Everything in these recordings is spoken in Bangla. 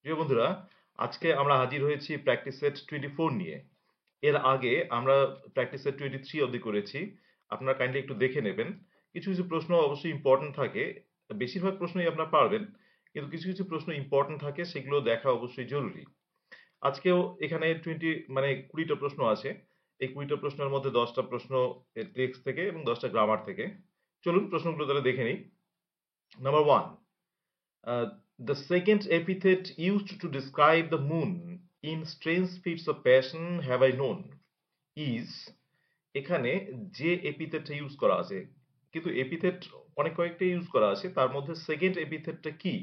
প্রিয় বন্ধুরা, আজকে আমরা হাজির হয়েছি প্র্যাকটিস সেট 24 নিয়ে। এর আগে আমরা প্র্যাকটিস সেট 23 অবধি করেছি। আপনারা কাইন্ডলি একটু দেখে নেবেন। কিছু কিছু প্রশ্ন অবশ্যই ইম্পর্টেন্ট থাকে। বেশিরভাগ প্রশ্নই আপনারা পারবেন, কিন্তু কিছু কিছু প্রশ্ন ইম্পর্টেন্ট থাকে, সেগুলো দেখা অবশ্যই জরুরি। আজকেও এখানে 20টা প্রশ্ন আছে। এই 20টা প্রশ্নের মধ্যে 10টা প্রশ্ন টেক্সট থেকে এবং 10টা গ্রামার থেকে। চলুন প্রশ্নগুলো তাহলে দেখে নিই। Number 1, Uh, the second epithet used to describe the moon in strange fits of passion have I known is, এখানে যে এপিথেটটা ইউজ করা আছে, কিন্তু এপিথেট অনেক কয়েকটা ইউজ করা আছে, তার মধ্যে সেকেন্ড এপিথেটটা কি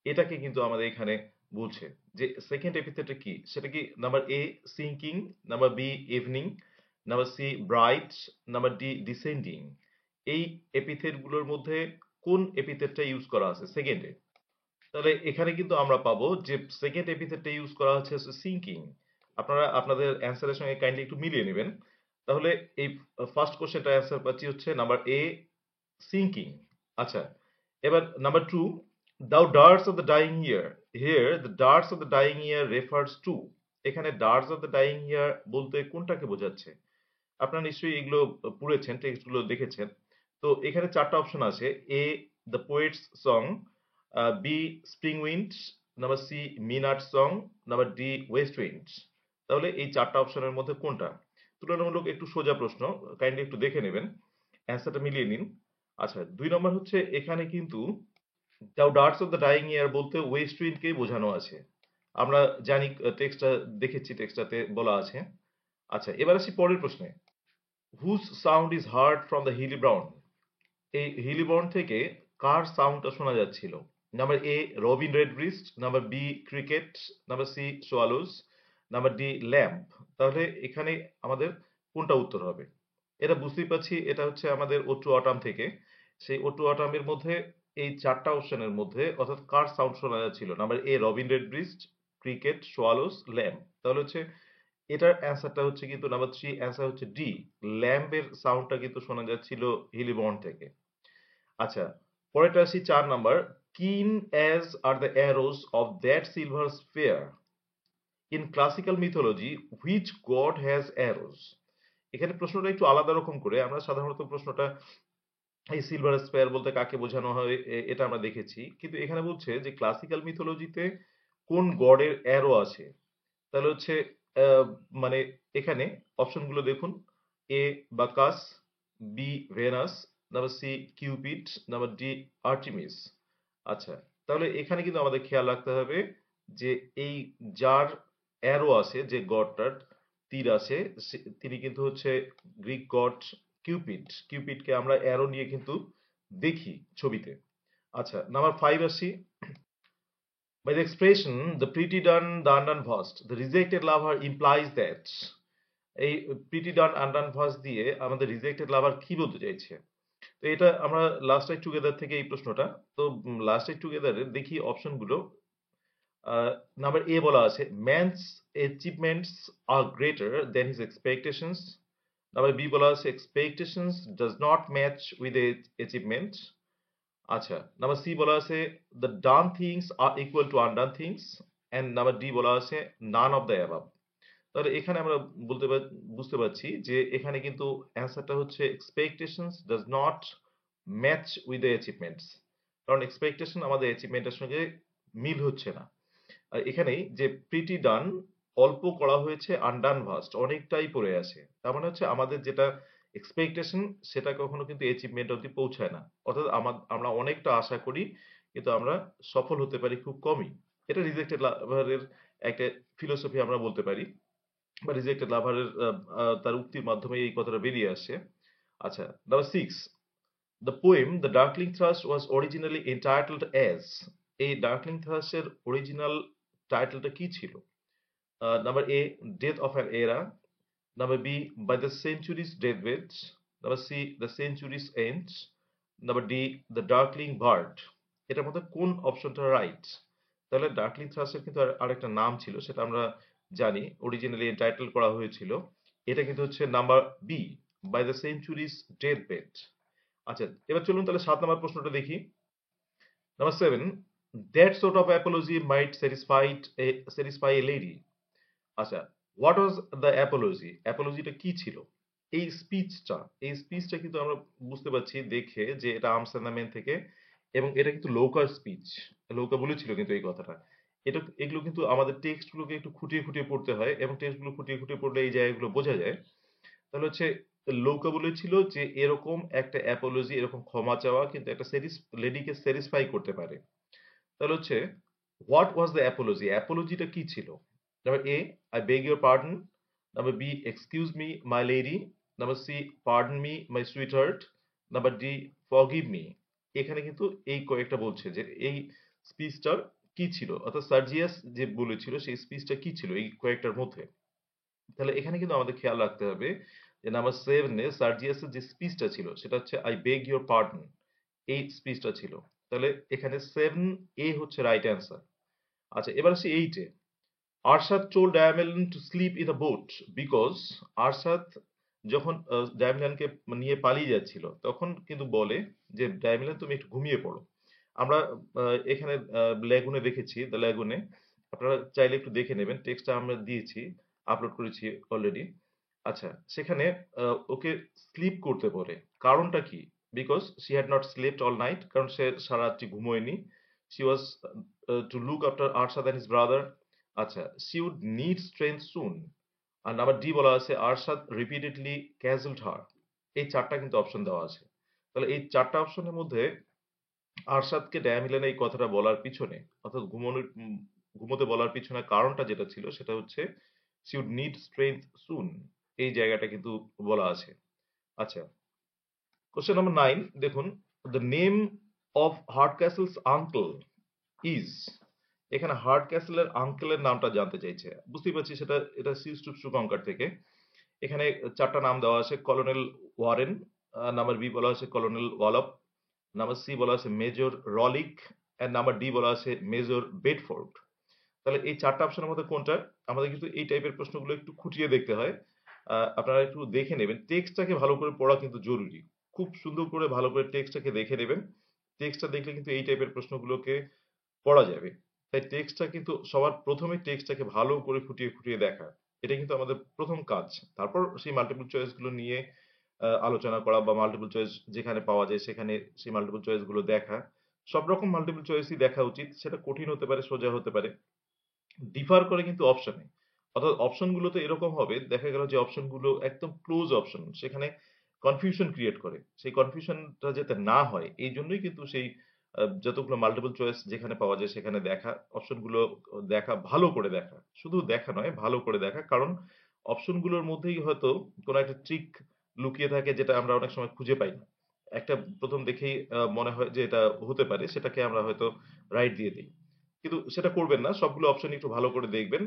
এটাকে কিন্তু আমাদের এখানে বলছে যে সেকেন্ড এপিথেটটা কি। সেটা কি number A sinking, number B evening, number C bright, number D descending. এই এপিথেট গুলোর মধ্যে কোন এপিথেটটা ইউজ করা আছে সেকেন্ডে? তাহলে এখানে কিন্তু আমরা পাবো যে সেকেন্ড এপিথেটটা ইউজ করা হচ্ছে সিঙ্কিং। আপনারা আপনাদের অ্যান্সারের সঙ্গে কাইন্ডলি একটু মিলিয়ে নেবেন। তাহলে এই ফার্স্ট কোশ্চেনটা অ্যান্সার পাচ্ছি হচ্ছে নাম্বার এ সিঙ্কিং। আচ্ছা, এবার নাম্বার 2, দাউ darts of the dyeing year, here the darts of the dyeing year refers to. এখানে ডার্টস অফ দ্য ডাইং ইয়ার বলতে কোনটাকে বোঝাচ্ছে? আপনারা নিশ্চয়ই এগুলো পড়েছেন, টেক্সটগুলো দেখেছেন। তো এখানে 4টা অপশন আছে। A the poet's song, B spring wind, number C minute song, number D west wind. তাহলে এই 4টা অপশনের মধ্যে কোনটা? তুলনামূলক একটু সোজা প্রশ্ন, কাইন্ডলি একটু দেখে নেবেন, অ্যান্সারটা মিলিয়ে নিন। আচ্ছা, 2 নম্বর হচ্ছে এখানে কিন্তু দাউ ডার্টস অফ দ্য ডাইং ইয়ার বলতে ওয়েস্ট উইন্ডকেই বোঝানো আছে। আমরা জানি, টেক্সটটা দেখেছি, টেক্সটটাতে বলা আছে। আচ্ছা, এবার আসি পরের প্রশ্নে। Whose sound is heard from the hilly brown. এই হিলি ব্রাউন থেকে কার সাউন্ডটা শোনা যাচ্ছিল? Number A robin redbreast, number B cricket, number C swallows, number D lamp. তাহলে এখানে আমাদের কোনটা উত্তর হবে? এটা বুঝতেই পারছি, এটা হচ্ছে আমাদের ওটু অটাম থেকে। সেই ওটু অটামের মধ্যে এই 4টা অপশনের মধ্যে অর্থাৎ কার সাউন্ড শোনা যাচ্ছিল? Number A robin redbreast, cricket, swallows, lamp. তাহলে হচ্ছে এটার অ্যান্সারটা হচ্ছে কিন্তু নাম্বার 3, অ্যান্সার হচ্ছে ডি, ল্যাম্পের সাউন্ডটা কিন্তু শোনা যাচ্ছিল হিলিবর্ন থেকে। আচ্ছা, পরেরটা আসি 4 number. Keen as are the arrows of that silver sphere in classical mythology which god has arrows. এখানে প্রশ্নটা একটু আলাদা রকম করে। আমরা সাধারণত প্রশ্নটা এই সিলভার স্পেয়ার বলতে কাকে বোঝানো হয় এটা আমরা দেখেছি, কিন্তু এখানে বলছে যে ক্লাসিক্যাল মিথোলজিতে কোন গডের অ্যারো আছে। তাহলে হচ্ছে আহ, মানে এখানে অপশনগুলো দেখুন। A Bacchus, B Venus, number C Cupid, number D Artemis. আচ্ছা, তাহলে এখানে কিন্তু আমাদের খেয়াল রাখতে হবে যে এই যার অ্যারো আছে, যে গডটার তীর আছে, তিনি কিন্তু হচ্ছে গ্রিক গড কিউপিড। কিউপিডকে আমরা অ্যারো নিয়ে কিন্তু দেখি ছবিতে। আচ্ছা, নাম্বার 5 আসি। By the expression, the pretty done, the undone the rejected lover implies that, এই প্রিটি ডান আনডান ভার্স দিয়ে আমাদের রিজেক্টেড লাভার কি বলতে চাইছে? তো এটা আমরা লাস্ট টাইম টুগেদার থেকে এই প্রশ্নটা। তো লাস্ট টাইম টুগেদারের দেখি অপশনগুলো। নাম্বার এ বলা আছে man's achievements are greater than his expectations. Number B বলা আছে expectations does not match with achievement. আচ্ছা, নাম্বার সি বলা আছে the done things are equal to undone things. And number D বলা আছে নান অফ দ্য অ্যাবাভ। তাহলে এখানে আমরা বুঝতে পারছি যে এখানে কিন্তু অ্যান্সারটা হচ্ছে expectations does not match with the achievements. কারণ এক্সপেকটেশন আমাদের অ্যাচিভমেন্টের সঙ্গে মিল হচ্ছে না। আর এখানেই যে প্রিটি ডান অল্প করা হয়েছে, আনডান ভাস্ট অনেকটাই পড়ে আছে। তার মানে হচ্ছে আমাদের যেটা এক্সপেকটেশন সেটা কখনো কিন্তু অ্যাচিভমেন্ট অবধি পৌঁছায় না। অর্থাৎ আমরা অনেকটা আশা করি, কিন্তু আমরা সফল হতে পারি খুব কমই। এটা রিজেক্টেড লাভারের একটা ফিলোসফি আমরা বলতে পারি, বা রিজেক্টেড লাভারের তার উক্তির মাধ্যমে এই কথাটা বেরিয়ে আসে। আচ্ছা, number 6, the poem the darkling thrush was originally entitled as. এই ডার্কলিং থ্রাস্টের অরিজিনাল টাইটেলটা কি ছিল? Number A death of an era, number B by the century's deathbed, number C the century's end, number D the darkling bird. এটার মধ্যে কোন অপশনটা রাইট? তাহলে ডার্কলিং থ্রাস্টের কিন্তু আরেকটা নাম ছিল, সেটা আমরা জানি, অরিজিনালি টাইটেল করা হয়েছিল। এটা কিন্তু হচ্ছে number B, by the century's deathbed. আচ্ছা, এবার চলুন তাহলে 7 নম্বর প্রশ্নটা দেখি। Number 7, That sort of apology might satisfy a lady. আচ্ছা, হোয়াট ওয়াজ দ্য অ্যাপোলজি? অ্যাপোলজিটা কি ছিল? এই স্পিচটা কিন্তু আমরা বুঝতে পারছি দেখে যে এটা আমস্টারডামের থেকে, এবং এটা কিন্তু লৌকার স্পিচ। লৌকা বলেছিল কিন্তু এই কথাটা। এগুলো কিন্তু আমাদের টেক্সটগুলোকে একটু খুঁটিয়ে খুঁটিয়ে পড়তে হয়, এবং টেক্সটগুলো খুঁটিয়ে খুঁটিয়ে পড়লে এই জায়গাগুলো বোঝা যায়। তাহলে হচ্ছে লৌকা বলেছিল যে এরকম একটা অ্যাপোলজি, এরকম ক্ষমা চাওয়া কিন্তু একটা লেডিকে স্যাটিসফাই করতে পারে। তাহলে হচ্ছে হোয়াট ওয়াজ দ্য অ্যাপোলজি? অ্যাপোলজিটা কি ছিল? Number A, I beg your pardon. Number B, excuse me my lady. Number C, pardon me my sweetheart. Number D, forgive me. এখানে কিন্তু এই কয়েকটা বলছে যে এই স্পিচটার কি ছিল, অর্থাৎ সার্জিয়াস যে বলেছিল সেই স্পিচটা কি ছিল এই কয়েকটার মধ্যে। তাহলে এখানে কিন্তু আমাদের খেয়াল রাখতে হবে যে নাম্বার 7 এ সার্জিয়াসের যে স্পিচটা ছিল সেটা হচ্ছে আই বেগ ইউর পার্ডন, এই স্পিচটা ছিল। তাহলে এখানে 7 এ হচ্ছে রাইট অ্যান্সার। আচ্ছা, এবার আসি 8 এ। Arshad told Dayamilan to sleep in a boat because Arshad যখন ডায়ামিলানকে নিয়ে পালিয়ে যাচ্ছিল তখন কিন্তু বলে যে ডায়ামিলান তুমি একটু ঘুমিয়ে পড়ো। আমরা এখানে লেগুনে দেখেছি, দ্য লেগুনে আপনারা চাইলে একটু দেখে নেবেন, টেক্সটটা আমরা দিয়েছি, আপলোড করেছি অলরেডি। আচ্ছা, সেখানে ওকে স্লিপ করতে বলে, কারণটা কি? Because she had not slept all night, কারণ সে সারা রাত্রি ঘুমোয়নি। She was to look after Arshad and his brother. আচ্ছা, she would need strength soon। আর নাম্বার ডি বলা আছে আরশাদ রিপিটেডলি ক্যাজলড হার। এই 4টা কিন্তু অপশন দেওয়া আছে। তাহলে এই 4টা অপশনের মধ্যে আরশাদকে ড্যামিলান এই কথাটা বলার পিছনে, অর্থাৎ ঘুমোতে বলার পিছনে কারণটা যেটা ছিল সেটা হচ্ছে she would need strength soon। এই জায়গাটা কিন্তু বলা আছে। আচ্ছা, কোশ্চেন নাম্বার 9 দেখুন, the name of heart castles uncle is. এখানে হার্ট ক্যাসেলের আঙ্কেলের নামটা জানতে চাইছে। বুঝতেই পারছি এটা শুভঙ্কর থেকে। এখানে 4টা নাম দেওয়া আছে, কলোনেল ওয়ারেন, নাম্বার বি বলা আছে কলোনেল ওয়ালপ, নাম্বার সি বলা আছে মেজর রলিক, এন্ড নাম্বার ডি বলা আছে মেজর বেডফোর্ড। তাহলে এই 4টা অপশনের মধ্যে কোনটা? আমাদের কিন্তু এই টাইপের প্রশ্নগুলো একটু খুঁটিয়ে দেখতে হয়। আপনারা একটু দেখে নেবেন, টেক্সটটাকে ভালো করে পড়া কিন্তু জরুরি। খুব সুন্দর করে ভালো করে টেক্সটটাকে দেখে নেবেন। টেক্সটটা দেখলে কিন্তু এই টাইপের প্রশ্নগুলোকে পড়া যাবে। তাই টেক্সটটা কিন্তু সবার ১ম এ টেক্সটটাকে ভালো করে খুঁটিয়ে খুঁটিয়ে দেখা। এটা কিন্তু আমাদের ১ম কাজ। তারপর সেই মাল্টিপল চয়েস গুলো নিয়ে আলোচনা করা, বা মাল্টিপল চয়েস যেখানে পাওয়া যায় সেখানে সেই মাল্টিপল চয়েস গুলো দেখা। সব রকম মাল্টিপল চয়েসই দেখা উচিত। সেটা কঠিন হতে পারে, সোজা হতে পারে। ডিফার করে কিন্তু অপশনে। অর্থাৎ অপশনগুলোতে এরকম হবে, দেখা গেল যে অপশনগুলো একদম ক্লোজ অপশন, সেখানে কনফিউশন ক্রিয়েট করে। সেই কনফিউশনটা যাতে না হয় এইজন্যই কিন্তু সেই যতগুলো মাল্টিপল চয়েস যেখানে পাওয়া যায় সেখানে দেখা, অপশনগুলো দেখা, ভালো করে দেখা। শুধু দেখা নয়, ভালো করে দেখা। কারণ অপশনগুলোর মধ্যেই হয়তো কোনো একটা ট্রিক লুকিয়ে থাকে যেটা আমরা অনেক সময় খুঁজে পাই না। একটা ১ম দেখেই মনে হয় যে এটা হতে পারে, সেটাকে আমরা হয়তো রাইট দিয়ে দেই। কিন্তু সেটা করবেন না। সবগুলো অপশন একটু ভালো করে দেখবেন।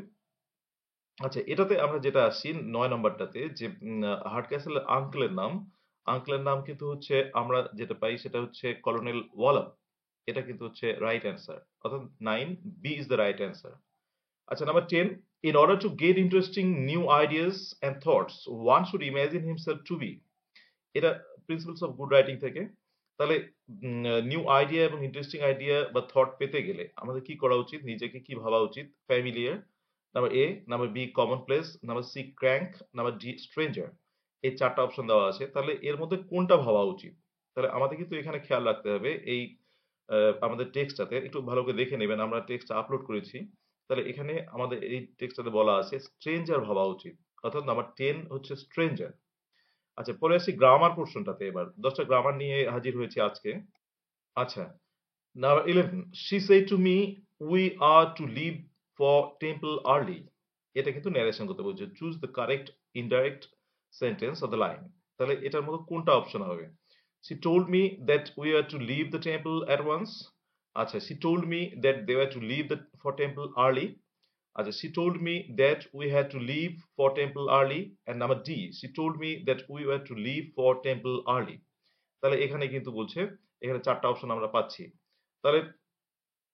আচ্ছা, এটাতে আমরা যেটা আসছি ৯ নাম্বারটাতে যে হার্ট ক্যাসেলের আঙ্কেলের নাম কিন্তু হচ্ছে আমরা যেটা পাই সেটা হচ্ছে কলোনেল ওয়ালাপ। এটা কিন্তু হচ্ছে রাইট অ্যান্সার। অর্থাৎ 9 B is the right answer. আচ্ছা, number 10, in order to get interesting new ideas and thoughts, one should imagine himself to be। এটা প্রিন্সিপালস অফ গুড রাইটিং থেকে। তাহলে নিউ আইডিয়া এবং ইন্টারেস্টিং আইডিয়া বা থট পেতে গেলে আমাদের কি করা উচিত? নিজেকে কি ভাবা উচিত? Familiar, number A, number B commonplace, number C crank, number D stranger. এই 4টা অপশন দেওয়া আছে। তাহলে এর মধ্যে কোনটা ভাবা উচিত? তাহলে আমাদের কিন্তু এখানে খেয়াল রাখতে হবে এই আমাদের টেক্সটটাতে একটু ভালো করে দেখে নেবেন, আমরা টেক্সট আপলোড করেছি। তাহলে এখানে আমাদের এই টেক্সটটাতে বলা আছে স্ট্রেঞ্জার ভাবা উচিত। অর্থাৎ নাম্বার 10 হচ্ছে স্ট্রেঞ্জার। আচ্ছা, পরে আসি গ্রামার পোর্শনটাতে এবার। ১০টা গ্রামার নিয়ে হাজির হয়েছি আজকে। আচ্ছা, number 11, she said to me we are to leave for temple early। এটা কিন্তু ন্যারেশন করতে বলছে। Choose the correct indirect sentence of the line. তাহলে এটার মধ্যে কোনটা অপশন হবে? she told me that we are to leave the temple at once। আচ্ছা, she told me that they were to leave for temple early। আচ্ছা, she told me that we had to leave for temple early, and number D, she told me that we were to leave for temple early। তাহলে এখানে কিন্তু বলছে, এখানে 4টা অপশন আমরা পাচ্ছি। তাহলে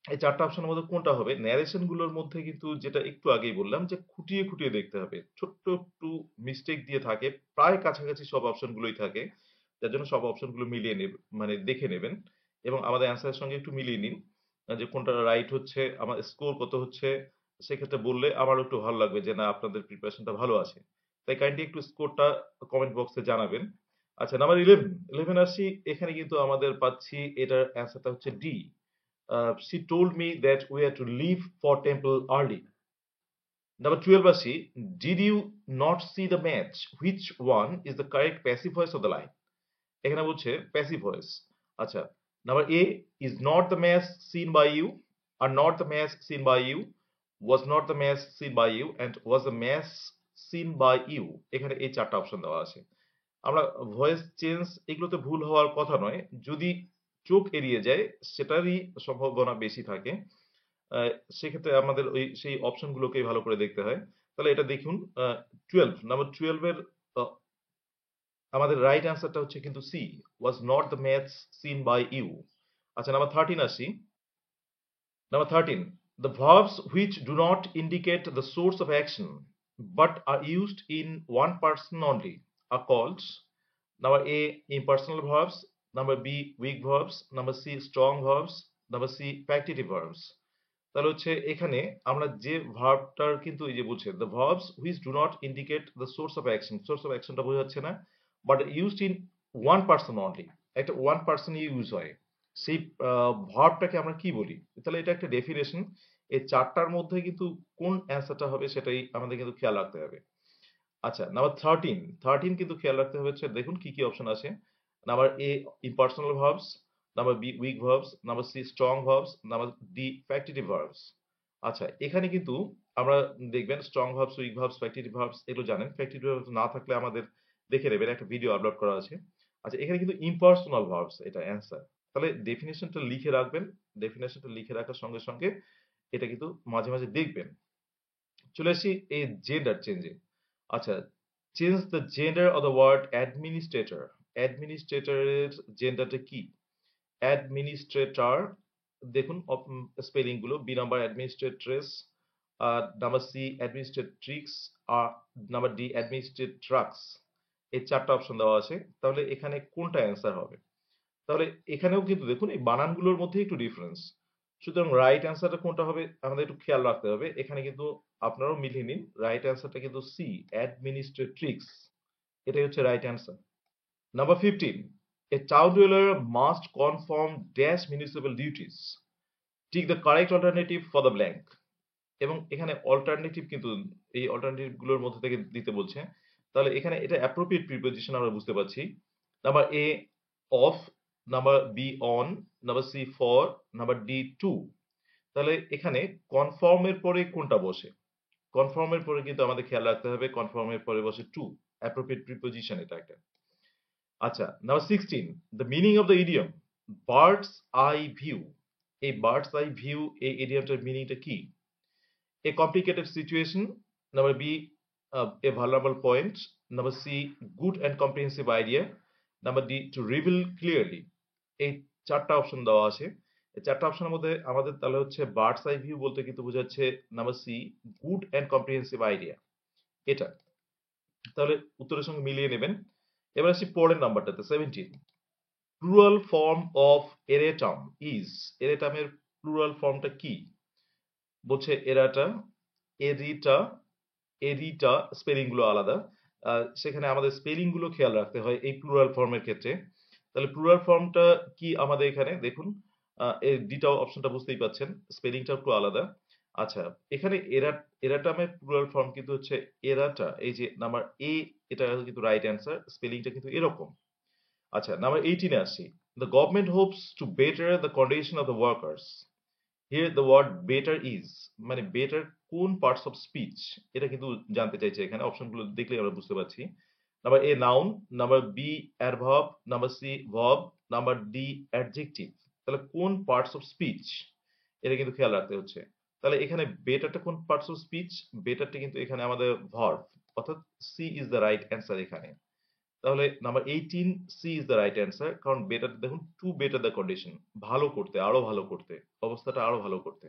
এই 4টা অপশনের মধ্যে কোনটা হবে? ন্যারেশন গুলোর মধ্যে কিন্তু যেটা একটু আগেই বললাম যে খুঁটিয়ে খুঁটিয়ে দেখতে হবে। ছোট্ট একটু মিস্টেক দিয়ে থাকে, প্রায় কাছাকাছি সব অপশন গুলোই থাকে। যার জন্য সব অপশন গুলো মিলিয়ে মানে দেখে নেবেন এবং আমাদের অ্যান্সারের সঙ্গে একটু মিলিয়ে নিন। যে কোনটা রাইট হচ্ছে, আমার স্কোর কত হচ্ছে, সেক্ষেত্রে বললে আমারও একটু ভালো লাগবে যে না আপনাদের প্রিপারেশনটা ভালো আছে। তাই কাইন্ডলি একটু স্কোরটা কমেন্ট বক্সে জানাবেন। আচ্ছা, নাম্বার 11 আসি। এখানে কিন্তু আমাদের পাচ্ছি এটার অ্যান্সারটা হচ্ছে D. She told me that we had to leave for temple early. Number 12 আসি, did you not see the match? Which one is the correct passive voice of the line? এখানে বলছে প্যাসিভ ভয়েস। আচ্ছা, number A, is not the match seen by you, are not the match seen by you, was not the match seen by you, and was the match seen by you. এখানে এই চারটা অপশন দেওয়া আছে। আমরা ভয়েস চেঞ্জ এগুলোতে ভুল হওয়ার কথা নয়, যদি চোখ এড়িয়ে যায় সেটারই সম্ভাবনা বেশি থাকে। সেক্ষেত্রে আমাদের ওই সেই অপশনগুলোকেই ভালো করে দেখতে হয়। তাহলে এটা দেখুন, 12 নাম্বার 12 এর আমাদের রাইট অ্যান্সারটা হচ্ছে কিন্তু C, was not the match seen by you. আচ্ছা, নাম্বার 13 আসি। Number 13, the verbs which do not indicate the source of action but are used in one person only are called number A, impersonal verbs, number B, weak verbs, number C, strong verbs, number C, factitive verbs. তাহলে হচ্ছে এখানে আমরা যে ভার্বটার কিন্তু এই যে বলছে the verbs which do not indicate the source of action, source of actionটা বোঝা যাচ্ছে না, but used in one person only, একটা one person ইউজ হয়, সেই ভার্বটাকে আমরা কি বলি? তাহলে এটা একটা ডেফিনেশন। এই চারটার মধ্যে কিন্তু কোন অ্যান্সারটা হবে সেটাই আমাদের কিন্তু খেয়াল রাখতে হবে। আচ্ছা, নাম্বার 13 কিন্তু খেয়াল রাখতে হবে হচ্ছে, দেখুন কি কি অপশন আছে। Number A, impersonal verbs, number B, weak verbs, number C, strong verbs, number D, factitive verbs. আচ্ছা, এখানে কিন্তু আমরা দেখবেন strong verbs, weak verbs, factitive verbs এগুলো জানেন। ফ্যাক্টিটিভ ভার্বস না থাকলে আমাদের দেখে নেবেন, একটা ভিডিও আপলোড করা আছে। আচ্ছা, এখানে কিন্তু ইম্পার্সোনাল ভার্বস এটা অ্যান্সার। তাহলে ডেফিনেশনটা লিখে রাখবেন। ডেফিনেশনটা লিখে রাখার সঙ্গে সঙ্গে এটা কিন্তু মাঝে মাঝে দেখবেন। চলে আসি এই জেন্ডার চেঞ্জে। আচ্ছা, change the gender of the word administrator. অ্যাডমিনিস্ট্রেটরের জেন্ডারটা কি? অ্যাডমিনিস্ট্রেটর, দেখুন স্পেলিং গুলো, B number administratress, number C administratrix, আর নাম্বার ডি অ্যাডমিনিস্ট্রেট্রাক্স। এই চারটা অপশন দেওয়া আছে। তাহলে এখানে কোনটা অ্যান্সার হবে? তাহলে এখানেও কিন্তু দেখুন এই বানানগুলোর মধ্যে একটু ডিফারেন্স। সুতরাং রাইট অ্যান্সারটা কোনটা হবে আমাদের একটু খেয়াল রাখতে হবে। এখানে কিন্তু আপনারাও মিলিয়ে নিন, রাইট অ্যান্সারটা কিন্তু সি, অ্যাডমিনিস্ট্রেট্রিক্স। এটাই হচ্ছে right answer. Number 15, a town dweller must conform dash municipal duties. Tick the correct alternative for the blank. এবং এখানে অল্টারনেটিভ কিন্তু এই অল্টারনেটিভ গুলোর মধ্যে থেকে দিতে বলছে। তাহলে এখানে এটা অ্যাপ্রোপ্রিয়েট প্রিপোজিশন আমরা বুঝতে পারছি। Number A, of, number B, on, number C, for, number D, to. তাহলে এখানে কনফার্মের পরে কোনটা বসে? কনফার্মের পরে কিন্তু আমাদের খেয়াল রাখতে হবে, কনফার্মের পরে বসে টু, অ্যাপ্রোপ্রিয়েট প্রিপোজিশন এটা একটা। আচ্ছা, number 16, the meaning of the idiom birds eye view. এই বার্ডস আই ভিউ এই ইডিয়মটার মিনিংটা কি? A complicated situation, number B, a vulnerable point, number C, good and comprehensive idea, number D, to reveal clearly. এই চারটা অপশন দেওয়া আছে। এই চারটা অপশনের মধ্যে আমাদের তাহলে হচ্ছে বার্ডস আই ভিউ বলতে কিন্তু বোঝাচ্ছে number C, good and comprehensive idea, এটা। তাহলে উত্তরের সঙ্গে মিলিয়ে নেবেন। এবার আসি পরের নাম্বারটাতে, 17, plural form of erratum is. এরেটামের প্লুরাল ফর্মটা কি? বলছে এরাটা, এরিটা, এরিটা, স্পেলিং গুলো আলাদা। সেখানে আমাদের স্পেলিং গুলো খেয়াল রাখতে হয় এই প্লুরাল ফর্মের ক্ষেত্রে। তাহলে প্লুরাল ফর্মটা কি আমাদের এখানে দেখুন, এই ডিটা অপশনটা বুঝতেই পাচ্ছেন, স্পেলিংটা একটু আলাদা। আচ্ছা, এখানে এরাটামের প্লুরাল ফর্ম কিন্তু হচ্ছে এরাটা, এই যে নাম্বার এ, এটা কিন্তু রাইট অ্যান্সার, স্পেলিংটা কিন্তু এরকম। আচ্ছা, নাম্বার 18 এ আসি। The government hopes to better the condition of the workers. Here the word better is, মানে বেটার কোন পার্টস অফ স্পিচ এটা কিন্তু জানতে চাইছে এখানে। অপশনগুলো দেখলে আমরা বুঝতে পারছি। Number A, noun, number B, adverb, number C, verb, number D, adjective. তাহলে কোন পার্টস অফ স্পিচ এটা কিন্তু খেয়াল রাখতে হচ্ছে। তাহলে এখানে বেটারটা কোন পার্টস অফ স্পিচ? বেটারটা কিন্তু এখানে আমাদের ভার্ব, অর্থাৎ C is the right answer এখানে। তাহলে number 18, C is the right answer. কারণ বেটার, দেখুন টু বেটার দ্য কন্ডিশন, ভালো করতে, আরো ভালো করতে, অবস্থাটা আরো ভালো করতে।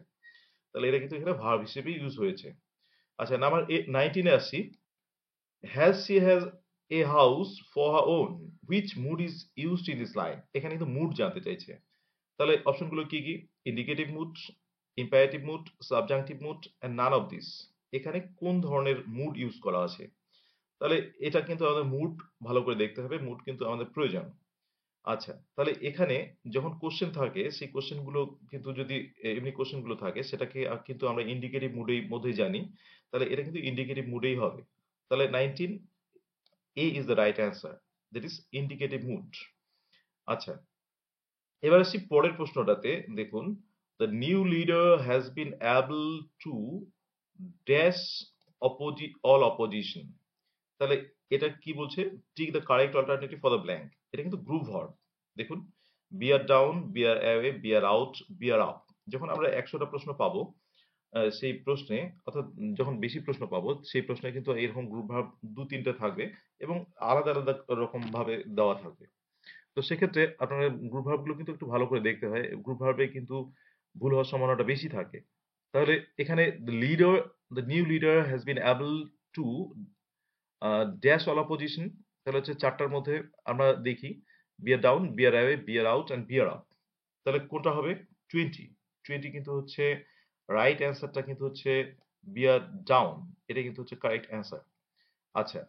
তাহলে এটা কিন্তু এখানে ভার্ব হিসেবে ইউজ হয়েছে। আচ্ছা, নাম্বার 19 এ আসি। Has a house for her own, which mood is used in this line. এখানে কিন্তু মুড জানতে চাইছে। তাহলে অপশনগুলো কি কি? Indicative mood, imperative mood, subjunctive mood and none of this. এখানে কোন ধরনের মুড ইউজ করা আছে? তাহলে এটা কিন্তু আমাদের মুড ভালো করে দেখতে হবে। মুড কিন্তু আমাদের প্রয়োজন। আচ্ছা, তাহলে এখানে যখন কোশ্চেন থাকে সেই কোশ্চেন গুলো কিন্তু যদি এমনি কোশ্চেন গুলো থাকে সেটাকে কিন্তু আমরা ইন্ডিকেটিভ মুডেই মধ্যেই জানি। তাহলে এটা কিন্তু ইন্ডিকেটিভ মুডেই হবে। তাহলে 19 A is the right answer. That is indicative mood. আচ্ছা, এবার আসি পরের প্রশ্নটাতে। দেখুন, the new leader has been able to dash all opposition. তাহলে এটা কি বলছে? Tick the correct alternative for the blank. এটা কিন্তু গ্রুপ ভার্ব। দেখুন, বিয়ার down, bear away, bear out, বিয়ার আপ। যখন আমরা 100টা প্রশ্ন পাবো সেই প্রশ্নে, অর্থাৎ যখন বেশি প্রশ্ন পাবো সেই প্রশ্নে কিন্তু এরকম গ্রুপ ভার্ব ২-৩ টা থাকবে এবং আলাদা আলাদা রকম ভাবে দেওয়া থাকবে। তো সেক্ষেত্রে আপনার গ্রুপ ভার্ব গুলো কিন্তু একটু ভালো করে দেখতে হয়। গ্রুপ ভার্বে কিন্তু ভুল হওয়ার সম্ভাবনাটা বেশি থাকে। তাহলে এখানে the new leader has been able to dash all opposition. তাহলে হচ্ছে ৪ টার মধ্যে আমরা দেখি bear down, bear away, bear out and bear up. তাহলে কোনটা হবে? 20। 20 কিন্তু হচ্ছে রাইট অ্যান্সারটা কিন্তু হচ্ছে বিয়ার ডাউন। এটা কিন্তু হচ্ছে কারেক্ট অ্যান্সার। আচ্ছা,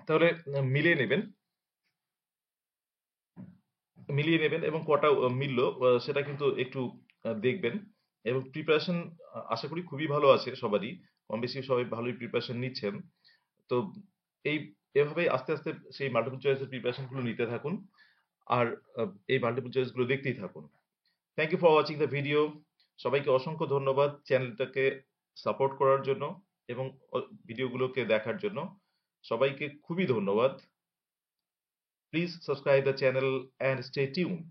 তাহলে মিলিয়ে নেবেন। মিলিয়ে নেবেন এবং কটা মিললো সেটা কিন্তু একটু দেখবেন। এবং প্রিপারেশন আশা করি খুবই ভালো আছে সবারই। কম বেশি সবাই ভালোই প্রিপারেশন নিচ্ছেন। তো এই এভাবেই আস্তে আস্তে সেই মাল্টিপল চয়েসের প্রিপারেশন গুলো নিতে থাকুন। আর এই মাল্টিপল চয়েস গুলো দেখতেই থাকুন। Thank you for watching the video. সবাইকে অসংখ্য ধন্যবাদ চ্যানেলটাকে সাপোর্ট করার জন্য এবং ভিডিওগুলোকে দেখার জন্য। সবাইকে খুবই ধন্যবাদ। Please subscribe the channel and stay tuned.